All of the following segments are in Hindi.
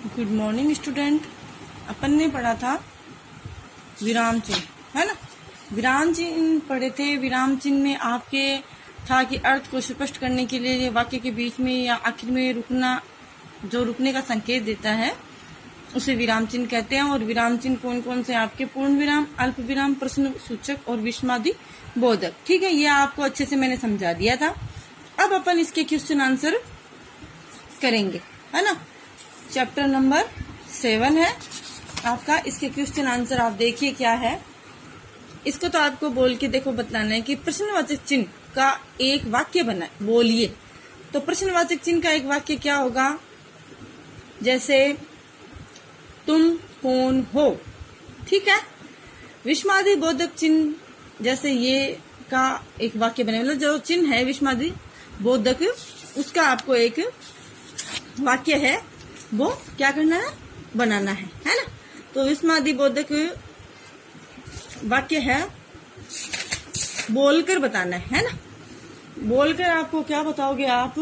Good morning student. अपन ने पढ़ा था विराम चिन्ह, है ना। विराम चिन्ह पढ़े थे। विराम चिन्ह में आपके था कि अर्थ को स्पष्ट करने के लिए वाक्य के बीच में या आखिर में रुकना, जो रुकने का संकेत देता है उसे विराम चिन्ह कहते हैं। और विराम चिन्ह कौन कौन से आपके? पूर्ण विराम, अल्प विराम, प्रश्न सूचक और विस्मयादि बोधक। ठीक है, ये आपको अच्छे से मैंने समझा दिया था। अब अपन इसके क्वेश्चन आंसर करेंगे, है ना। चैप्टर नंबर 7 है आपका। इसके क्वेश्चन आंसर आप देखिए क्या है। इसको तो आपको बोल के देखो बतलाना है कि प्रश्नवाचक चिन्ह का एक वाक्य बना, बोलिए। तो प्रश्नवाचक चिन्ह का एक वाक्य क्या होगा? जैसे तुम कौन हो, ठीक है। विस्मयादि बोधक चिन्ह जैसे ये का एक वाक्य बने, मतलब जो चिन्ह है विस्मयादि बोधक, उसका आपको एक वाक्य है वो क्या करना है? बनाना है ना। तो विस्मयादि बोधक वाक्य है बोलकर बताना है ना। बोलकर आपको क्या बताओगे आप?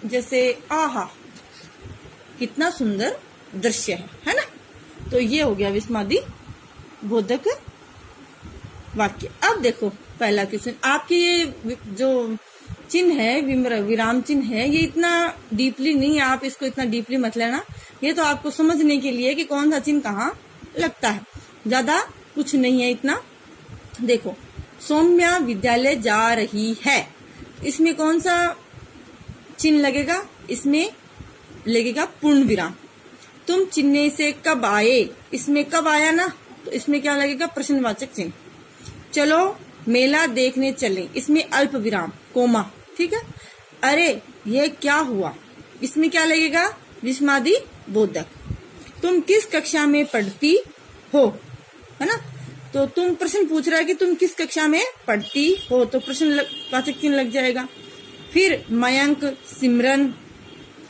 जैसे आहा कितना सुंदर दृश्य है ना। तो ये हो गया विस्मयादि बोधक वाक्य। अब देखो पहला क्वेश्चन, आपके ये जो चिन्ह है, विराम चिन्ह है, ये इतना डीपली नहीं है, आप इसको इतना डीपली मत लेना। ये तो आपको समझने के लिए कि कौन सा चिन्ह कहाँ लगता है, ज्यादा कुछ नहीं है इतना। देखो, सौम्या विद्यालय जा रही है, इसमें कौन सा चिन्ह लगेगा? इसमें लगेगा पूर्ण विराम। तुम चेन्नई से कब आए, इसमें कब आया ना, तो इसमें क्या लगेगा? प्रश्नवाचक चिन्ह। चलो मेला देखने चले, इसमें अल्प विराम कोमा, ठीक है। अरे ये क्या हुआ, इसमें क्या लगेगा? विस्मयादि बोधक। तुम किस कक्षा में पढ़ती हो, है ना। तो तुम प्रश्न पूछ रहा है कि तुम किस कक्षा में पढ़ती हो, तो प्रश्नवाचक चिन्ह लग जाएगा। फिर मयंक, सिमरन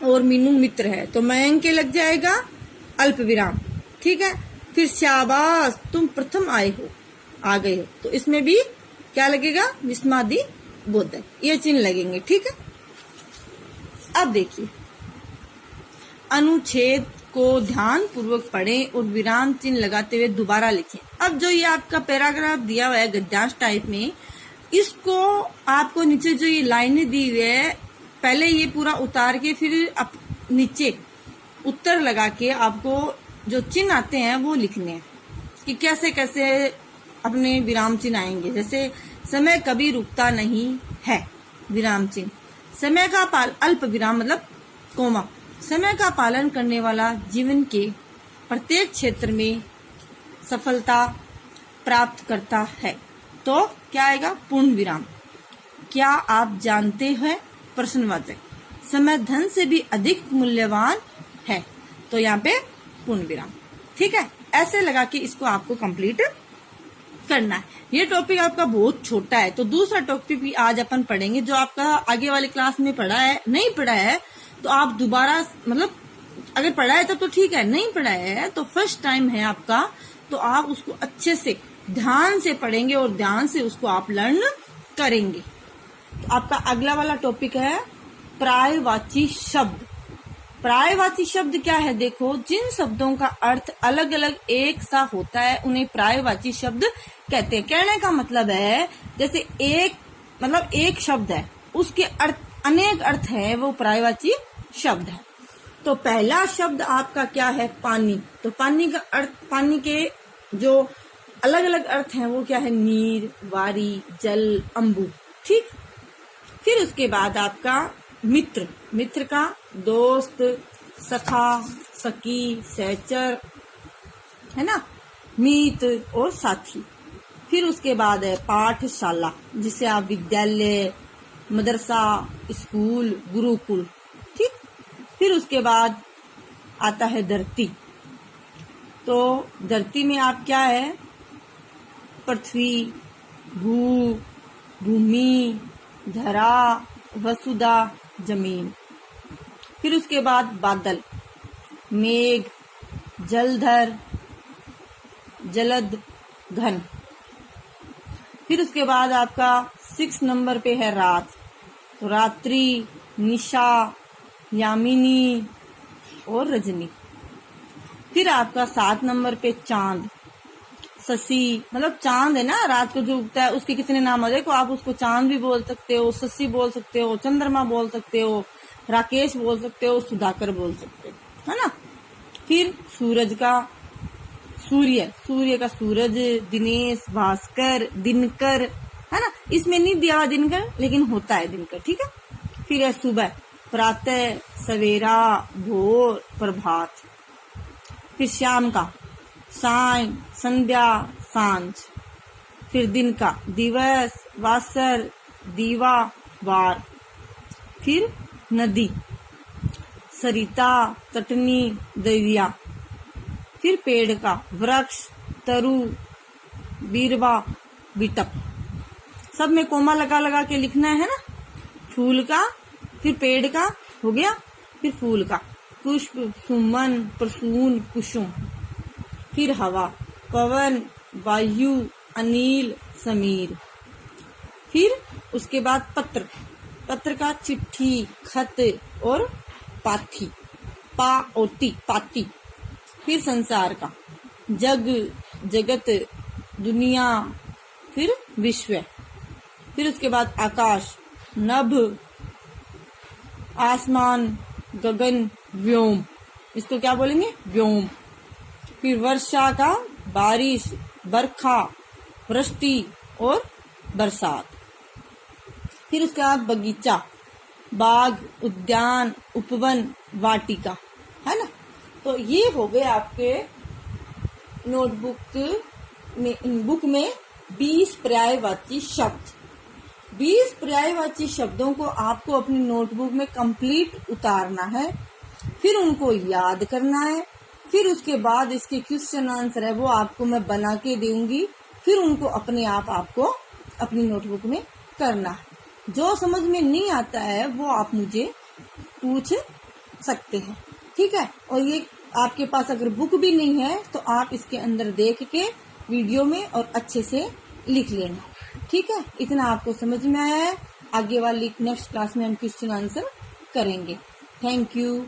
और मीनू मित्र है, तो मयंक के लग जाएगा अल्प विराम, ठीक है। फिर शाबाश तुम प्रथम आ गए हो, तो इसमें भी क्या लगेगा? विस्मयादि बोधक, ये चिन्ह लगेंगे, ठीक है। अब देखिए, अनुच्छेद को ध्यान पूर्वक पढ़ें और विराम चिन्ह लगाते हुए दोबारा लिखें। अब जो ये आपका पैराग्राफ दिया हुआ है गद्यांश टाइप में, इसको आपको नीचे जो ये लाइनें दी हुई है, पहले ये पूरा उतार के फिर नीचे उत्तर लगा के आपको जो चिन्ह आते हैं वो लिखने हैं कि कैसे कैसे अपने विराम चिन्ह आएंगे। जैसे समय कभी रुकता नहीं है, विराम चिन्ह। समय का अल्प विराम मतलब कोमा। समय का पालन करने वाला जीवन के प्रत्येक क्षेत्र में सफलता प्राप्त करता है, तो क्या आएगा? पूर्ण विराम। क्या आप जानते हैं? प्रश्नवाचक। समय धन से भी अधिक मूल्यवान है, तो यहाँ पे पूर्ण विराम, ठीक है। ऐसे लगा के इसको आपको कंप्लीट करना है। ये टॉपिक आपका बहुत छोटा है, तो दूसरा टॉपिक भी आज अपन पढ़ेंगे जो आपका आगे वाली क्लास में पढ़ा है। नहीं पढ़ा है तो आप दोबारा, मतलब अगर पढ़ा है तब तो ठीक है, नहीं पढ़ा है तो फर्स्ट टाइम है आपका, तो आप उसको अच्छे से ध्यान से पढ़ेंगे और ध्यान से उसको आप लर्न करेंगे। तो आपका अगला वाला टॉपिक है पर्यायवाची शब्द। पर्यायवाची शब्द क्या है? देखो, जिन शब्दों का अर्थ अलग अलग एक सा होता है उन्हें पर्यायवाची शब्द कहते हैं। कहने का मतलब है जैसे एक शब्द है, उसके अर्थ अनेक अर्थ है, वो पर्यायवाची शब्द है। तो पहला शब्द आपका क्या है? पानी। तो पानी का अर्थ, पानी के जो अलग अलग अर्थ हैं वो क्या है? नीर, वारी, जल, अम्बु, ठीक। फिर उसके बाद आपका मित्र। मित्र का दोस्त, सखा, सखी, सहचर, है ना, मीत और साथी। फिर उसके बाद है पाठशाला, जिसे आप विद्यालय, मदरसा, स्कूल, गुरुकुल, ठीक। फिर उसके बाद आता है धरती। तो धरती में आप क्या है? पृथ्वी, भूमि, धरा, वसुधा, जमीन। फिर उसके बाद बादल, मेघ, जलधर, जलद, घन। फिर उसके बाद आपका 6 नंबर पे है रात। तो रात्रि, निशा, यामिनी और रजनी। फिर आपका 7 नंबर पे चांद, शशि, मतलब चांद है ना, रात को जो उगता है, उसके कितने नाम आ देखो, आप उसको चांद भी बोल सकते हो, शशि बोल सकते हो, चंद्रमा बोल सकते हो, राकेश बोल सकते हो, सुधाकर बोल सकते हो, है ना। फिर सूरज का सूर्य का सूरज, दिनेश, भास्कर, दिनकर, है ना। इसमें नहीं दिया हुआ दिनकर, लेकिन होता है दिनकर, ठीक है। फिर है सुबह, प्रातः, सवेरा, भोर, प्रभात। फिर शाम का साय, संध्या, सांझ। फिर दिन का दिवस, वासर, दीवा, वार। फिर नदी, सरिता, तटनी, दरिया। फिर पेड़ का वृक्ष, तरु, बीरवा, बिटप। सब में कोमा लगा लगा के लिखना है ना। फूल का, फिर पेड़ का हो गया, फिर फूल का पुष्प, सुमन, प्रसून, कुसुम। फिर हवा, पवन, वायु, अनिल, समीर। फिर उसके बाद पत्र का चिट्ठी, खत और पाथी, पाती। फिर संसार का जग, जगत, दुनिया, फिर विश्व। फिर उसके बाद आकाश, नभ, आसमान, गगन, व्योम। इसको क्या बोलेंगे? व्योम। फिर वर्षा का बारिश, बरखा, वृष्टि और बरसात। फिर उसके बाद बगीचा, बाग, उद्यान, उपवन, वाटिका, है ना। तो ये हो गए आपके नोटबुक में, बुक में 20 पर्यायवाची शब्द। 20 पर्यायवाची शब्दों को आपको अपनी नोटबुक में कंप्लीट उतारना है, फिर उनको याद करना है। फिर उसके बाद इसके क्वेश्चन आंसर है वो आपको मैं बना के दूंगी, फिर उनको अपने आप आपको अपनी नोटबुक में करना है। जो समझ में नहीं आता है वो आप मुझे पूछ सकते हैं, ठीक है। और ये आपके पास अगर बुक भी नहीं है तो आप इसके अंदर देख के वीडियो में और अच्छे से लिख लेना, ठीक है। इतना आपको समझ में आया है। आगे वाली नेक्स्ट क्लास में हम क्वेश्चन आंसर करेंगे। Thank you.